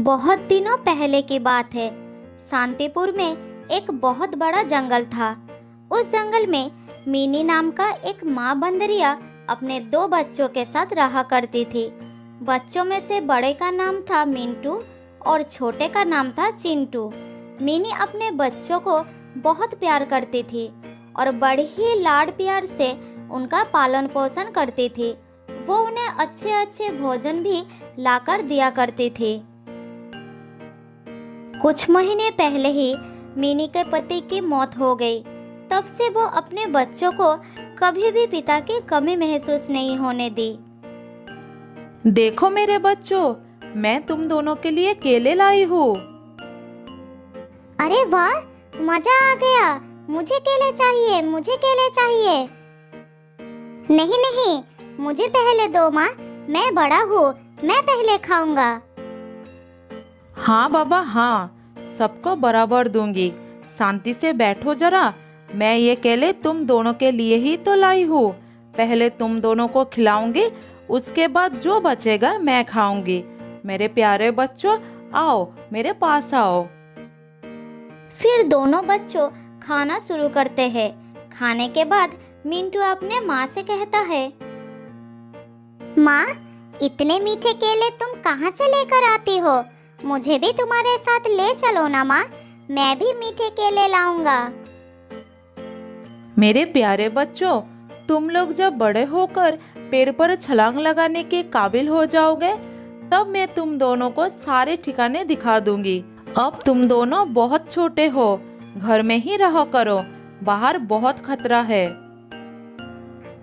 बहुत दिनों पहले की बात है। शांतिपुर में एक बहुत बड़ा जंगल था। उस जंगल में मीनी नाम का एक माँ बंदरिया अपने दो बच्चों के साथ रहा करती थी। बच्चों में से बड़े का नाम था मिंटू और छोटे का नाम था चिंटू। मीनी अपने बच्चों को बहुत प्यार करती थी और बड़े ही लाड प्यार से उनका पालन पोषण करती थी। वो उन्हें अच्छे अच्छे भोजन भी लाकर दिया करती थी। कुछ महीने पहले ही मिनी के पति की मौत हो गई। तब से वो अपने बच्चों को कभी भी पिता की कमी महसूस नहीं होने दी। देखो मेरे बच्चों, मैं तुम दोनों के लिए केले लाई हूँ। अरे वाह, मजा आ गया। मुझे केले चाहिए, मुझे केले चाहिए। नहीं नहीं, मुझे पहले दो माँ, मैं बड़ा हूँ, मैं पहले खाऊंगा। हाँ बाबा हाँ, सबको बराबर दूंगी। शांति से बैठो जरा। मैं ये केले तुम दोनों के लिए ही तो लाई हूँ। पहले तुम दोनों को खिलाऊंगी, उसके बाद जो बचेगा मैं खाऊंगी। मेरे प्यारे बच्चों, आओ मेरे पास आओ। फिर दोनों बच्चों खाना शुरू करते हैं। खाने के बाद मिंटू अपने माँ से कहता है, माँ, इतने मीठे केले तुम कहाँ से लेकर आती हो? मुझे भी तुम्हारे साथ ले चलो ना माँ, मैं भी मीठे केले लाऊंगा। मेरे प्यारे बच्चों, तुम लोग जब बड़े होकर पेड़ पर छलांग लगाने के काबिल हो जाओगे, तब मैं तुम दोनों को सारे ठिकाने दिखा दूंगी। अब तुम दोनों बहुत छोटे हो, घर में ही रहो करो, बाहर बहुत खतरा है।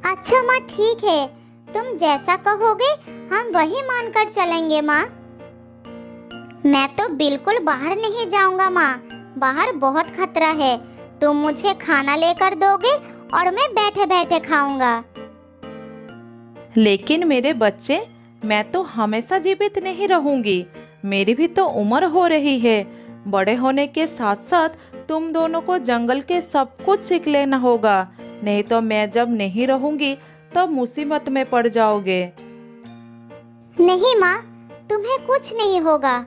अच्छा माँ, ठीक है, तुम जैसा कहोगे हम वही मानकर चलेंगे माँ। मैं तो बिल्कुल बाहर नहीं जाऊंगा माँ, बाहर बहुत खतरा है। तुम मुझे खाना लेकर दोगे और मैं बैठे बैठे खाऊंगा। लेकिन मेरे बच्चे, मैं तो हमेशा जीवित नहीं रहूंगी। मेरी भी तो उम्र हो रही है। बड़े होने के साथ साथ तुम दोनों को जंगल के सब कुछ सीख लेना होगा, नहीं तो मैं जब नहीं रहूंगी तब मुसीबत में पड़ जाओगे। नहीं माँ, तुम्हें कुछ नहीं होगा।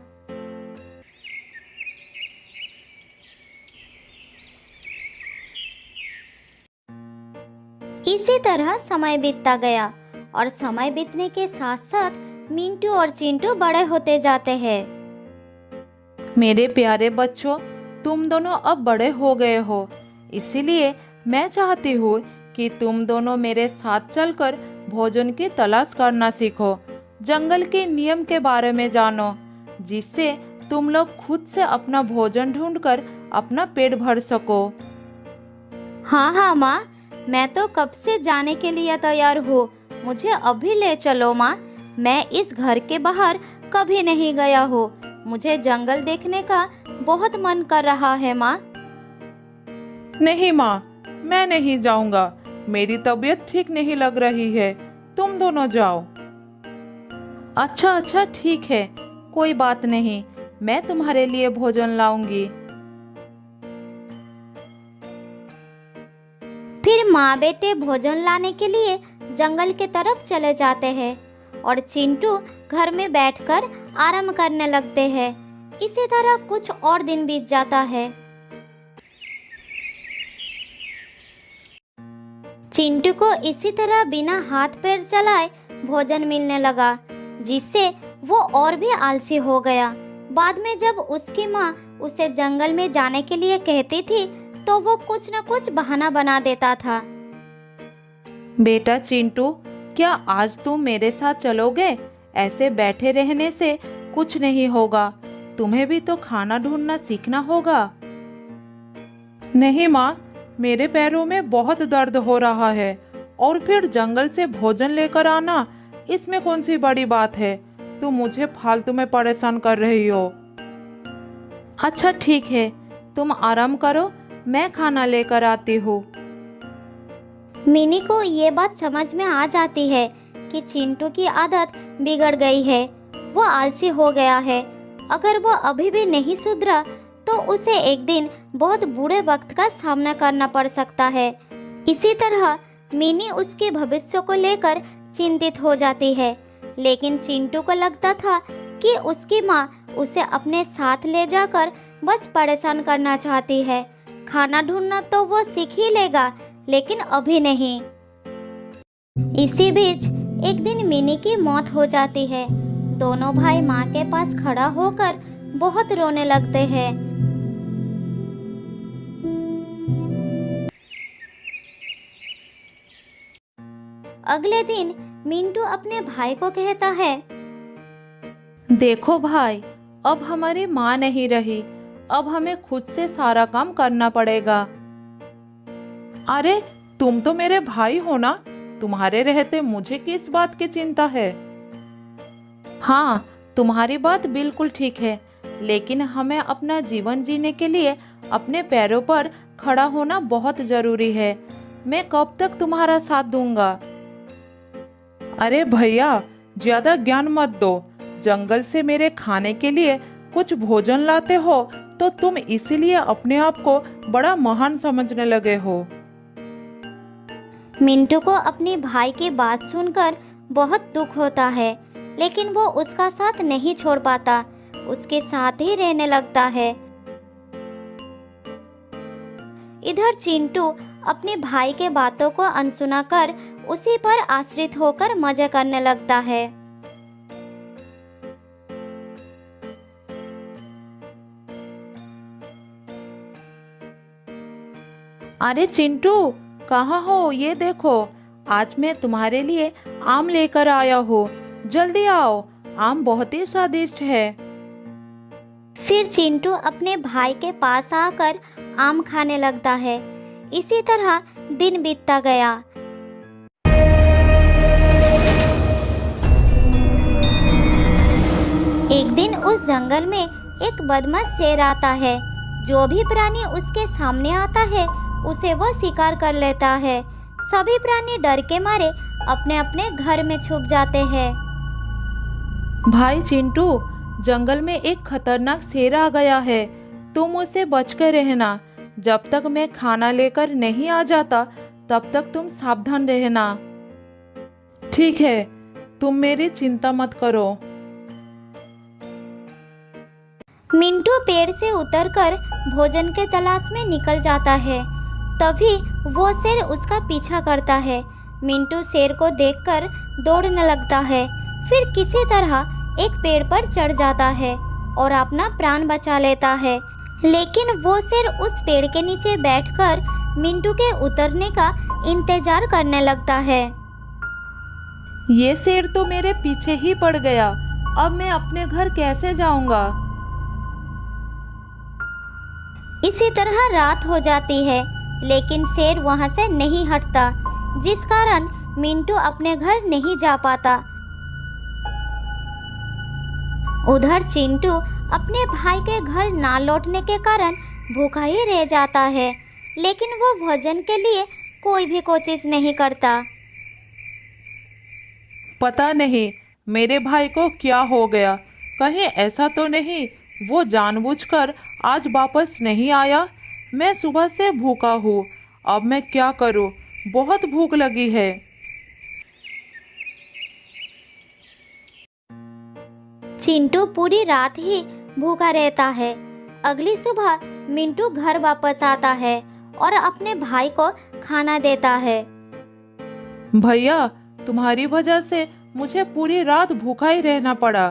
इसी तरह समय बीतता गया और समय बीतने के साथ साथ मिंटू और चिंटू बड़े होते जाते हैं। मेरे प्यारे बच्चों, तुम दोनों अब बड़े हो गए हो, इसीलिए मैं चाहती हूँ कि तुम दोनों मेरे साथ चलकर भोजन की तलाश करना सीखो। जंगल के नियम के बारे में जानो, जिससे तुम लोग खुद से अपना भोजन ढूंढकर अपना पेट भर सको। हाँ हाँ माँ, मैं तो कब से जाने के लिए तैयार हूँ। मुझे अभी ले चलो माँ। मैं इस घर के बाहर कभी नहीं गया हूँ। मुझे जंगल देखने का बहुत मन कर रहा है माँ। नहीं माँ, मैं नहीं जाऊंगा। मेरी तबीयत ठीक नहीं लग रही है, तुम दोनों जाओ। अच्छा अच्छा ठीक है, कोई बात नहीं, मैं तुम्हारे लिए भोजन लाऊंगी। फिर माँ बेटे भोजन लाने के लिए जंगल की तरफ चले जाते हैं और चिंटू घर में बैठकर आराम करने लगते हैं। इसी तरह कुछ और दिन बीत जाता है। चिंटू को इसी तरह बिना हाथ पैर चलाए भोजन मिलने लगा, जिससे वो और भी आलसी हो गया। बाद में जब उसकी माँ उसे जंगल में जाने के लिए कहती थी, तो वो कुछ न कुछ बहाना बना देता था। बेटा चिंटू, क्या आज तुम मेरे साथ चलोगे? ऐसे बैठे रहने से कुछ नहीं होगा। तुम्हें भी तो खाना ढूंढना सीखना होगा। नहीं माँ, मेरे पैरों में बहुत दर्द हो रहा है और फिर जंगल से भोजन लेकर आना, इसमें कौन सी बड़ी बात है? तुम मुझे फालतू में परेशान कर रही हो। अच्छा ठीक है, तुम आराम करो, मैं खाना लेकर आती हूँ। मिनी को ये बात समझ में आ जाती है कि चिंटू की आदत बिगड़ गई है। वो आलसी हो गया है। अगर वो अभी भी नहीं सुधरा तो उसे एक दिन बहुत बुरे वक्त का सामना करना पड़ सकता है। इसी तरह मिनी उसके भविष्य को लेकर चिंतित हो जाती है। लेकिन चिंटू को लगता था कि उसकी माँ उसे अपने साथ ले जाकर बस परेशान करना चाहती है। खाना ढूंढना तो वो सीख ही लेगा, लेकिन अभी नहीं। इसी बीच एक दिन मिनी की मौत हो जाती है। दोनों भाई माँ के पास खड़ा होकर बहुत रोने लगते हैं। अगले दिन मिंटू अपने भाई को कहता है, देखो भाई, अब हमारी माँ नहीं रही, अब हमें खुद से सारा काम करना पड़ेगा। अरे तुम तो मेरे भाई हो ना, तुम्हारे रहते मुझे किस बात की चिंता है। हाँ, तुम्हारी बात बिल्कुल ठीक है, लेकिन हमें अपना जीवन जीने के लिए अपने पैरों पर खड़ा होना बहुत जरूरी है। मैं कब तक तुम्हारा साथ दूंगा। अरे भैया, ज्यादा ज्ञान मत दो। जंगल से मेरे खाने के लिए कुछ भोजन लाते हो तो तुम इसीलिए अपने आप को बड़ा महान समझने लगे हो। मिंटू को अपने भाई की बात सुनकर बहुत दुख होता है, लेकिन वो उसका साथ नहीं छोड़ पाता, उसके साथ ही रहने लगता है। इधर चिंटू अपने भाई के बातों को अनसुना कर उसी पर आश्रित होकर मजे करने लगता है। अरे चिंटू, कहाँ हो? ये देखो, आज मैं तुम्हारे लिए आम लेकर आया हूँ। जल्दी आओ, आम बहुत ही स्वादिष्ट है। फिर चिंटू अपने भाई के पास आकर आम खाने लगता है। इसी तरह दिन बीतता गया। एक दिन उस जंगल में एक बदमाश शेर आता है। जो भी प्राणी उसके सामने आता है उसे वो शिकार कर लेता है। सभी प्राणी डर के मारे अपने अपने घर में छुप जाते हैं। भाई चिंटू, जंगल में एक खतरनाक शेर आ गया है, तुम उससे बचकर रहना। जब तक मैं खाना लेकर नहीं आ जाता तब तक तुम सावधान रहना। ठीक है, तुम मेरी चिंता मत करो। मिंटू पेड़ से उतरकर भोजन के तलाश में निकल जाता है। तभी वो शेर उसका पीछा करता है। मिंटू शेर को देखकर दौड़ने लगता है। फिर किसी तरह एक पेड़ पर चढ़ जाता है और अपना प्राण बचा लेता है। लेकिन वो शेर उस पेड़ के नीचे बैठकर मिंटू के उतरने का इंतजार करने लगता है। ये शेर तो मेरे पीछे ही पड़ गया, अब मैं अपने घर कैसे जाऊंगा? इसी तरह रात हो जाती है, लेकिन शेर वहां से नहीं हटता, जिस कारण मिंटू अपने घर नहीं जा पाता। उधर चिंटू अपने भाई के घर ना लौटने के कारण भूखा ही रह जाता है, लेकिन वो भोजन के लिए कोई भी कोशिश नहीं करता। पता नहीं मेरे भाई को क्या हो गया। कहीं ऐसा तो नहीं वो जानबूझकर आज वापस नहीं आया? मैं सुबह से भूखा हूँ, अब मैं क्या करूँ? बहुत भूख लगी है। चिंटू पूरी रात ही भूखा रहता है। अगली सुबह मिंटू घर वापस आता है और अपने भाई को खाना देता है। भैया, तुम्हारी वजह से मुझे पूरी रात भूखा ही रहना पड़ा।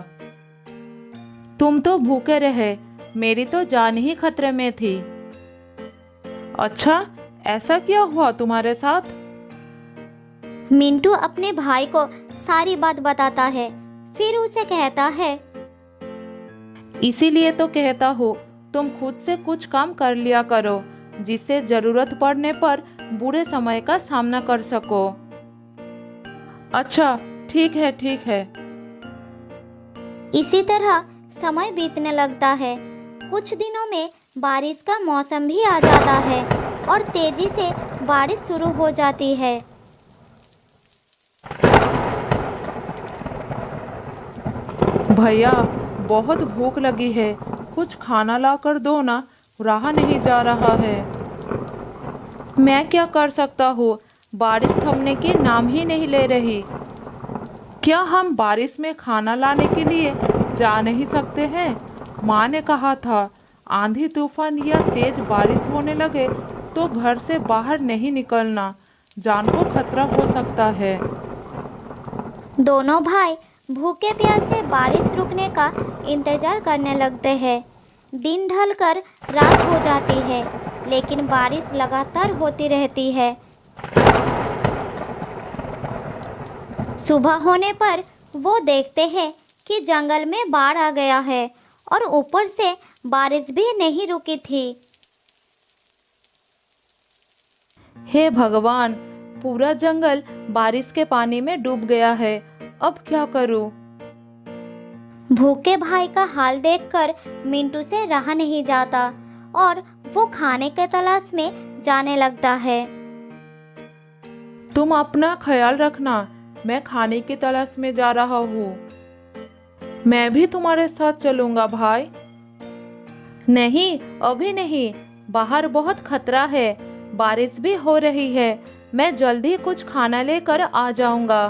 तुम तो भूखे रहे, मेरी तो जान ही खतरे में थी। अच्छा, ऐसा क्या हुआ तुम्हारे साथ? मिंटू अपने भाई को सारी बात बताता है। फिर उसे कहता है, इसीलिए तो कहता हूँ तुम खुद से कुछ काम कर लिया करो, जिससे जरूरत पड़ने पर बुरे समय का सामना कर सको। अच्छा, ठीक है ठीक है। इसी तरह समय बीतने लगता है। कुछ दिनों में बारिश का मौसम भी आ जाता है और तेजी से बारिश शुरू हो जाती है। भैया, बहुत भूख लगी है, कुछ खाना ला कर दो ना, रहा नहीं जा रहा है। मैं क्या कर सकता हूँ, बारिश थमने के नाम ही नहीं ले रही। क्या हम बारिश में खाना लाने के लिए जा नहीं सकते हैं? माँ ने कहा था आंधी तूफान या तेज बारिश होने लगे तो घर से बाहर नहीं निकलना, जान को खतरा हो सकता है। दोनों भाई भूखे प्यासे बारिश रुकने का इंतजार करने लगते हैं। दिन ढलकर रात हो जाती है, लेकिन बारिश लगातार होती रहती है। सुबह होने पर वो देखते हैं कि जंगल में बाढ़ आ गया है और ऊपर से बारिश भी नहीं रुकी थी। हे भगवान, पूरा जंगल बारिश के पानी में डूब गया है, अब क्या करूं? भूखे भाई का हाल देखकर मिंटू से रहा नहीं जाता और वो खाने के तलाश में जाने लगता है। तुम अपना ख्याल रखना, मैं खाने की तलाश में जा रहा हूँ। मैं भी तुम्हारे साथ चलूंगा भाई। नहीं, अभी नहीं, बाहर बहुत खतरा है, बारिश भी हो रही है, मैं जल्दी कुछ खाना लेकर आ जाऊंगा।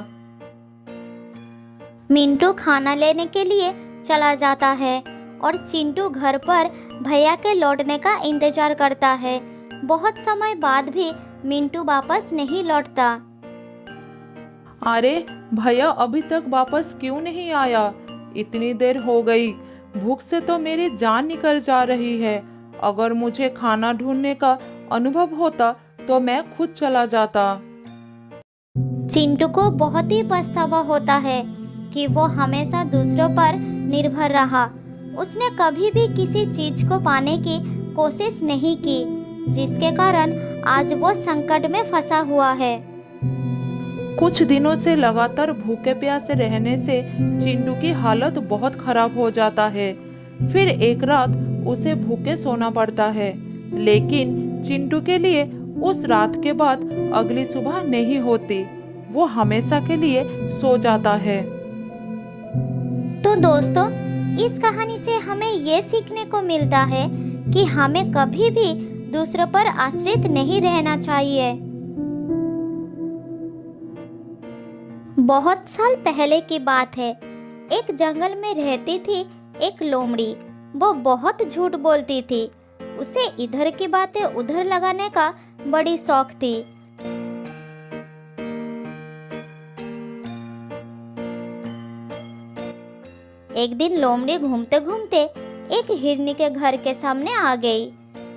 मिंटू खाना लेने के लिए चला जाता है और चिंटू घर पर भैया के लौटने का इंतजार करता है। बहुत समय बाद भी मिंटू वापस नहीं लौटता। अरे भैया अभी तक वापस क्यों नहीं आया? इतनी देर हो गई, भूख से तो मेरी जान निकल जा रही है। अगर मुझे खाना ढूंढने का अनुभव होता तो मैं खुद चला जाता। चिंटू को बहुत ही पछतावा होता है कि वो हमेशा दूसरों पर निर्भर रहा। उसने कभी भी किसी चीज को पाने की कोशिश नहीं की, जिसके कारण आज वो संकट में फंसा हुआ है। कुछ दिनों से लगातार भूखे प्यासे रहने से चिंटू की हालत बहुत खराब हो जाता है। फिर एक रात उसे भूखे सोना पड़ता है, लेकिन चिंटू के लिए उस रात के बाद अगली सुबह नहीं होती। वो हमेशा के लिए सो जाता है। तो दोस्तों, इस कहानी से हमें ये सीखने को मिलता है कि हमें कभी भी दूसरों पर आश्रित नहीं रहना चाहिए। बहुत साल पहले की बात है। एक जंगल में रहती थी एक लोमड़ी। वो बहुत झूठ बोलती थी। उसे इधर की बातें उधर लगाने का बड़ी शौक थी। एक दिन लोमड़ी घूमते घूमते एक हिरनी के घर के सामने आ गई।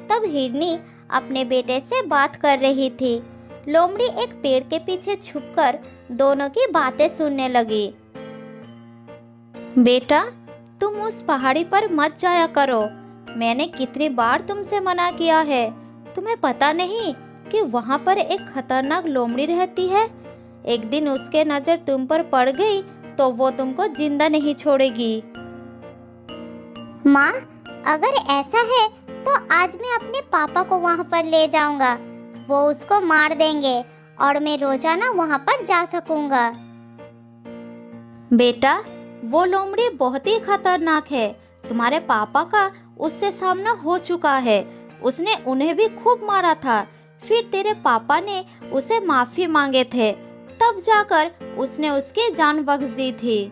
तब हिरनी अपने बेटे से बात कर रही थी। लोमड़ी एक पेड़ के पीछे छुपकर दोनों की बातें सुनने लगी। बेटा, तुम उस पहाड़ी पर मत जाया करो। मैंने कितनी बार तुमसे मना किया है। तुम्हें पता नहीं कि वहाँ पर एक खतरनाक लोमड़ी रहती है। एक दिन उसके नज़र तुम पर पड़ गई तो वो तुमको जिंदा नहीं छोड़ेगी। माँ, अगर ऐसा है तो आज मैं अपने पापा को वहाँ पर ले जाऊंगा। वो उसको मार देंगे और मैं रोजाना वहाँ पर जा सकूंगा। बेटा, वो लोमड़ी बहुत ही खतरनाक है। तुम्हारे पापा का उससे सामना हो चुका है। उसने उन्हें भी खूब मारा था। फिर तेरे पापा ने उसे माफी मांगे थे, तब जाकर उसने उसकी जान बख्श दी थी।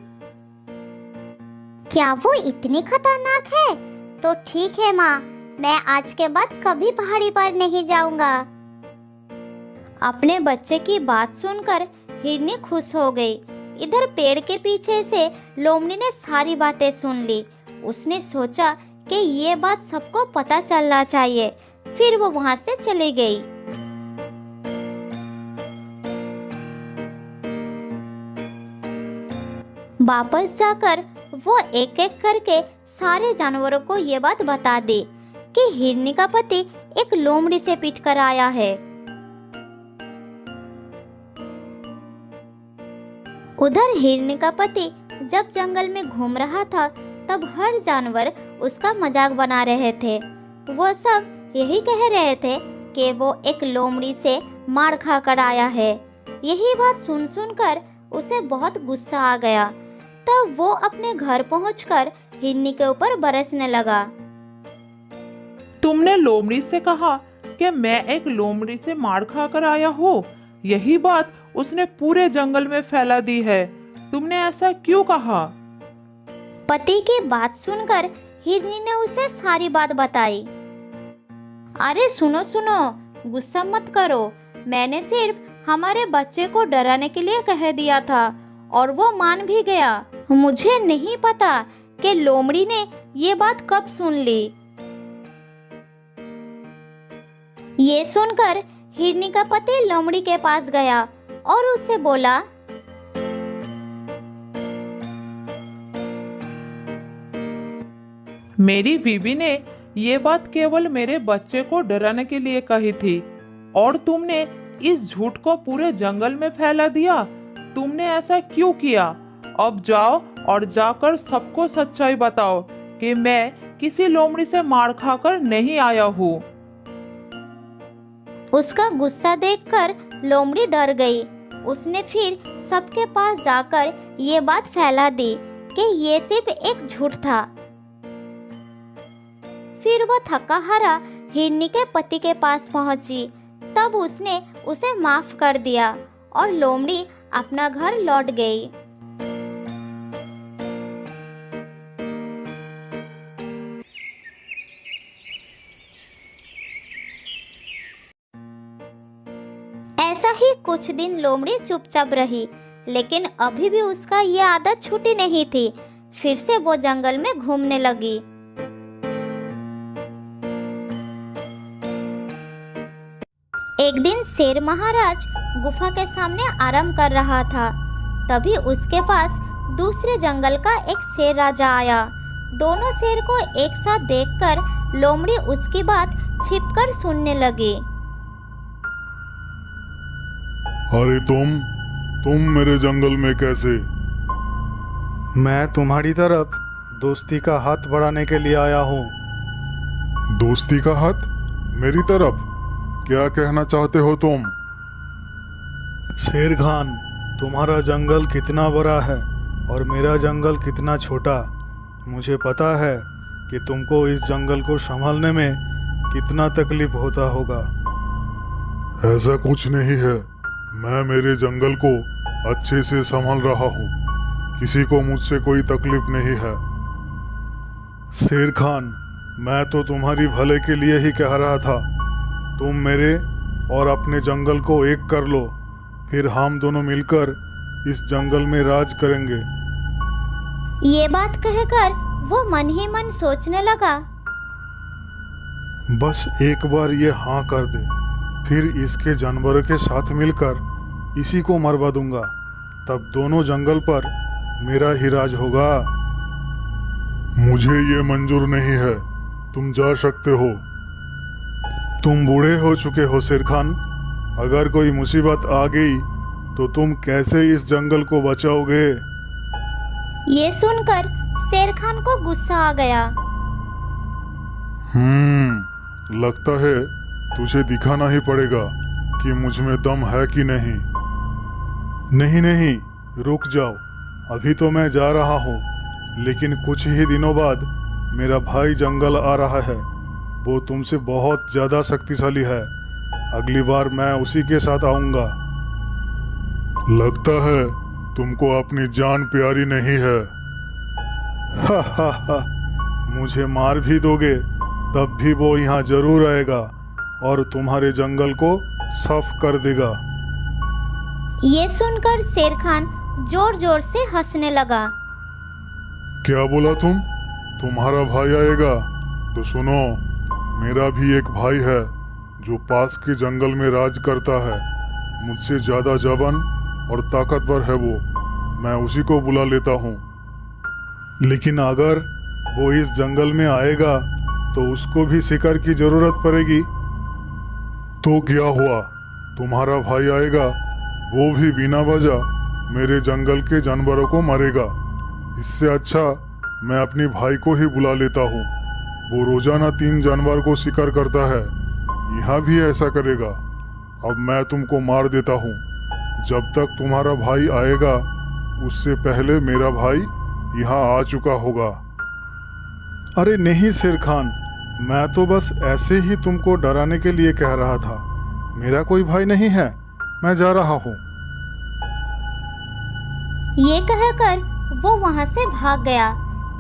क्या वो इतनी खतरनाक है? तो ठीक है माँ, मैं आज के बाद कभी पहाड़ी पर नहीं जाऊंगा। अपने बच्चे की बात सुनकर हिरनी खुश हो गई। इधर पेड़ के पीछे से लोमड़ी ने सारी बातें सुन ली। उसने सोचा कि ये बात सबको पता चलना चाहिए। फिर वो वहां से चली गई। वापस जाकर वो एक एक करके सारे जानवरों को ये बात बता दी कि हिरनी का पति एक लोमड़ी से पिट कर आया है। उधर हिरनी का पति जब जंगल में घूम रहा था, तब हर जानवर उसका मजाक बना रहे थे। वो सब यही कह रहे थे कि वो एक लोमड़ी से मार खा कर आया है। यही बात सुन सुनकर उसे बहुत गुस्सा आ गया। तब वो अपने घर पहुंचकर हिरनी के ऊपर बरसने लगा। तुमने लोमड़ी से कहा कि मैं एक लोमड़ी से मार खा कर आया हूँ। यही बात उसने पूरे जंगल में फैला दी है। तुमने ऐसा क्यों कहा? पति की बात सुनकर हिरनी ने उसे सारी बात बताई। अरे सुनो सुनो, गुस्सा मत करो, मैंने सिर्फ हमारे बच्चे को डराने के लिए कह दिया था और वो मान भी गया। मुझे नहीं पता कि लोमड़ी ने ये बात कब सुन ली। ये सुनकर हिरनी का पति लोमड़ी के पास गया और उससे बोला, मेरी बीवी ने ये बात केवल मेरे बच्चे को डराने के लिए कही थी और तुमने इस झूठ को पूरे जंगल में फैला दिया। तुमने ऐसा क्यों किया? अब जाओ और जाकर सबको सच्चाई बताओ कि मैं किसी लोमड़ी से मार खाकर नहीं आया हूँ। उसका गुस्सा देखकर लोमड़ी डर गई। उसने फिर सबके पास जाकर ये बात फैला दी कि ये सिर्फ एक झूठ था। फिर वो थका हारा हिरनी के पति के पास पहुंची। तब उसने उसे माफ कर दिया और लोमड़ी अपना घर लौट गई। ऐसा ही कुछ दिन लोमड़ी चुपचाप रही, लेकिन अभी भी उसका ये आदत छूटी नहीं थी। फिर से वो जंगल में घूमने लगी। एक दिन शेर महाराज गुफा के सामने आराम कर रहा था। तभी उसके पास दूसरे जंगल का एक शेर राजा आया। दोनों शेर को एक साथ देखकर लोमड़ी उसकी बात छिपकर सुनने लगी। अरे तुम मेरे जंगल में कैसे? मैं तुम्हारी तरफ दोस्ती का हाथ बढ़ाने के लिए आया हूँ। दोस्ती का हाथ? मेरी तरफ? क्या कहना चाहते हो तुम? शेर खान, तुम्हारा जंगल कितना बड़ा है और मेरा जंगल कितना छोटा। मुझे पता है कि तुमको इस जंगल को संभालने में कितना तकलीफ होता होगा। ऐसा कुछ नहीं है, मैं मेरे जंगल को अच्छे से संभाल रहा हूँ। किसी को मुझसे कोई तकलीफ नहीं है। शेर खान, मैं तो तुम्हारी भले के लिए ही कह रहा था। तुम मेरे और अपने जंगल को एक कर लो, फिर हम दोनों मिलकर इस जंगल में राज करेंगे। ये बात कहकर वो मन ही मन सोचने लगा। बस एक बार ये हाँ कर दे, फिर इसके जानवरों के साथ मिलकर इसी को मरवा दूंगा। तब दोनों जंगल पर मेरा ही राज होगा। मुझे ये मंजूर नहीं है, तुम जा सकते हो। तुम बूढ़े हो चुके हो शेर खान। अगर कोई मुसीबत आ गई तो तुम कैसे इस जंगल को बचाओगे? ये सुनकर शेर खान को गुस्सा आ गया। लगता है तुझे दिखाना ही पड़ेगा कि मुझ में दम है कि नहीं। नहीं नहीं, रुक जाओ। अभी तो मैं जा रहा हूँ, लेकिन कुछ ही दिनों बाद मेरा भाई जंगल आ रहा है। वो तुमसे बहुत ज़्यादा शक्तिशाली है। अगली बार मैं उसी के साथ आऊँगा। लगता है तुमको अपनी जान प्यारी नहीं है। हा हा हा, मुझे मार भी दोगे तब भी वो यहाँ जरूर आएगा और तुम्हारे जंगल को साफ कर देगा। ये सुनकर शेर खान जोर जोर से हंसने लगा। क्या बोला तुम? तुम्हारा भाई आएगा? तो सुनो, मेरा भी एक भाई है जो पास के जंगल में राज करता है। मुझसे ज़्यादा जवान और ताकतवर है वो। मैं उसी को बुला लेता हूँ। लेकिन अगर वो इस जंगल में आएगा तो उसको भी शिकार की जरूरत पड़ेगी। तो क्या हुआ? तुम्हारा भाई आएगा, वो भी बिना वजह मेरे जंगल के जानवरों को मारेगा। इससे अच्छा मैं अपनी भाई को ही बुला लेता हूँ। वो रोजाना 3 जानवर को शिकार करता है। यहाँ भी ऐसा करेगा। अब मैं तुमको मार देता हूँ। जब तक तुम्हारा भाई आएगा उससे पहले मेरा भाई यहाँ आ चुका होगा। अरे नहीं शेर खान, मैं तो बस ऐसे ही तुमको डराने के लिए कह रहा था। मेरा कोई भाई नहीं है, मैं जा रहा हूँ। ये कहकर वो वहां से भाग गया।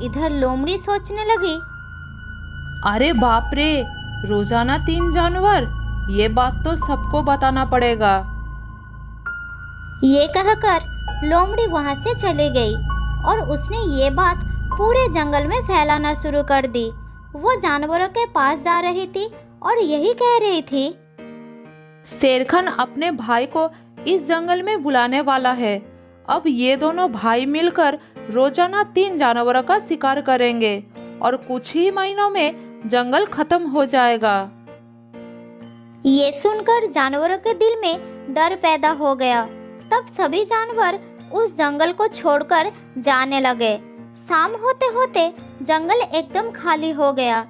इधर लोमड़ी सोचने लगी, अरे बाप रे, रोजाना 3 जानवर, ये बात तो सबको बताना पड़ेगा। ये कहकर लोमड़ी वहां से चली गई और उसने ये बात पूरे जंगल में फैलाना शुरू कर दी। वो जानवरों के पास जा रही थी और यही कह रही थी, शेरखान अपने भाई को इस जंगल में बुलाने वाला है। अब ये दोनों भाई मिलकर रोजाना 3 जानवरों का शिकार करेंगे और कुछ ही महीनों में जंगल खत्म हो जाएगा। ये सुनकर जानवरों के दिल में डर पैदा हो गया। तब सभी जानवर उस जंगल को छोड़कर जाने लगे। शाम होते होते जंगल एकदम खाली हो गया।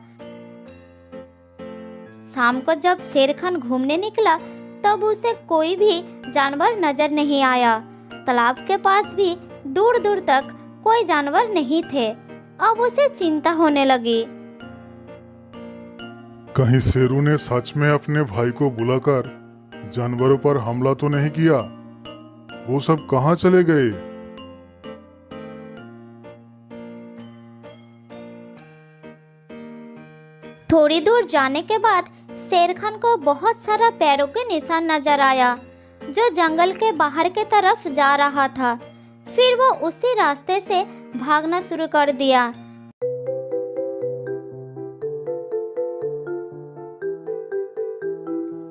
शाम को जब शेरखान घूमने निकला तब उसे कोई भी जानवर नजर नहीं आया। तालाब के पास भी दूर दूर तक कोई जानवर नहीं थे। अब उसे चिंता होने लगी। कहीं शेरू ने सच में अपने भाई को बुलाकर जानवरों पर हमला तो नहीं किया? वो सब कहाँ चले गए? थोड़ी दूर जाने के बाद शेरखान को बहुत सारा पैरों के निशान नजर आया जो जंगल के बाहर के तरफ जा रहा था। फिर वो उसी रास्ते से भागना शुरू कर दिया।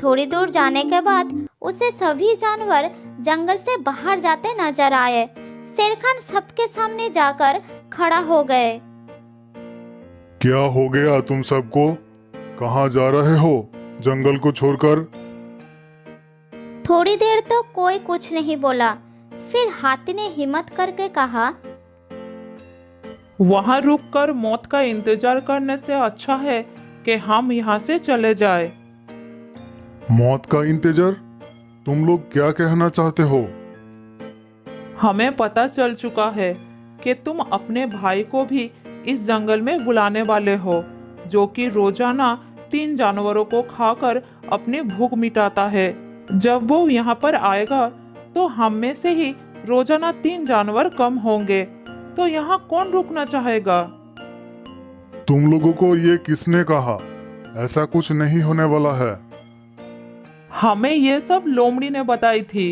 थोड़ी दूर जाने के बाद उसे सभी जानवर जंगल से बाहर जाते नजर आए। शेरखान सबके सामने जाकर खड़ा हो गए। क्या हो गया तुम सबको? कहाँ जा रहे हो जंगल को छोड़कर? थोड़ी देर तो कोई कुछ नहीं बोला। फिर हाथी ने हिम्मत करके कहा, वहाँ रुककर मौत का इंतजार करने से अच्छा है कि हम यहाँ से चले जाए। मौत का इंतजार? तुम लोग क्या कहना चाहते हो? हमें पता चल चुका है कि तुम अपने भाई को भी इस जंगल में बुलाने वाले हो, जो कि रोजाना 3 जानवरों को खाकर अपनी भूख मिटाता है। जब वो यहाँ पर आएगा तो हम में से ही रोजाना 3 जानवर कम होंगे, तो यहाँ कौन रुकना चाहेगा? तुम लोगों को ये किसने कहा? ऐसा कुछ नहीं होने वाला है। हमें ये सब लोमड़ी ने बताई थी।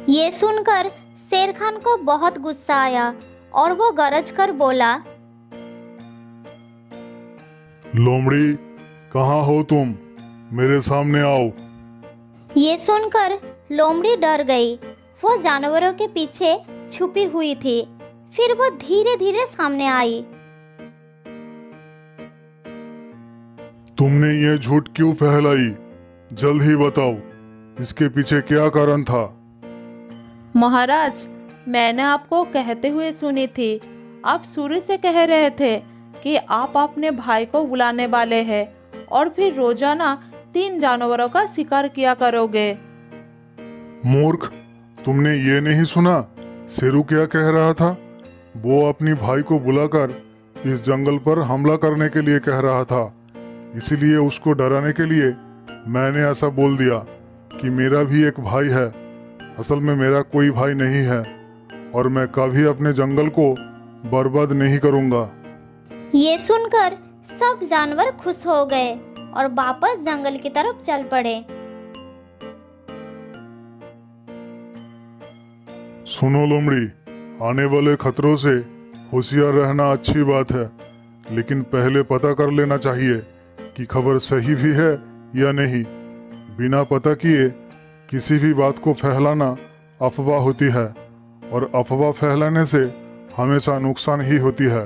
ये सुनकर शेरखान को बहुत गुस्सा आया और वो गरज कर बोला, लोमड़ी, कहाँ हो तुम? मेरे सामने आओ। ये सुनकर लोमड़ी डर गई। वो जानवरों के पीछे छुपी हुई थी। फिर वो धीरे धीरे सामने आई। तुमने ये झूठ क्यों फैलाई? जल्द ही बताओ, इसके पीछे क्या कारण था? महाराज, मैंने आपको कहते हुए सुनी थी। आप शुरू से कह रहे थे कि आप अपने भाई को बुलाने वाले हैं और फिर रोजाना 3 जानवरों का शिकार किया करोगे। मूर्ख, तुमने ये नहीं सुना शेरू क्या कह रहा था? वो अपनी भाई को बुलाकर इस जंगल पर हमला करने के लिए कह रहा था। इसीलिए उसको डराने के लिए मैंने ऐसा बोल दिया कि मेरा भी एक भाई है। असल में मेरा कोई भाई नहीं है और मैं कभी अपने जंगल को बर्बाद नहीं करूंगा। ये सुनकर सब जानवर खुश हो गए और वापस जंगल की तरफ चल पड़े। सुनो लोमड़ी, आने वाले खतरों से होशियार रहना अच्छी बात है, लेकिन पहले पता कर लेना चाहिए कि खबर सही भी है या नहीं। बिना पता किए किसी भी बात को फैलाना अफवाह होती है और अफवाह फैलाने से हमेशा नुकसान ही होती है।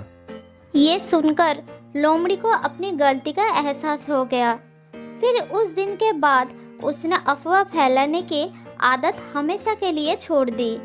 ये सुनकर लोमड़ी को अपनी गलती का एहसास हो गया। फिर उस दिन के बाद उसने अफवाह फैलाने की आदत हमेशा के लिए छोड़ दी।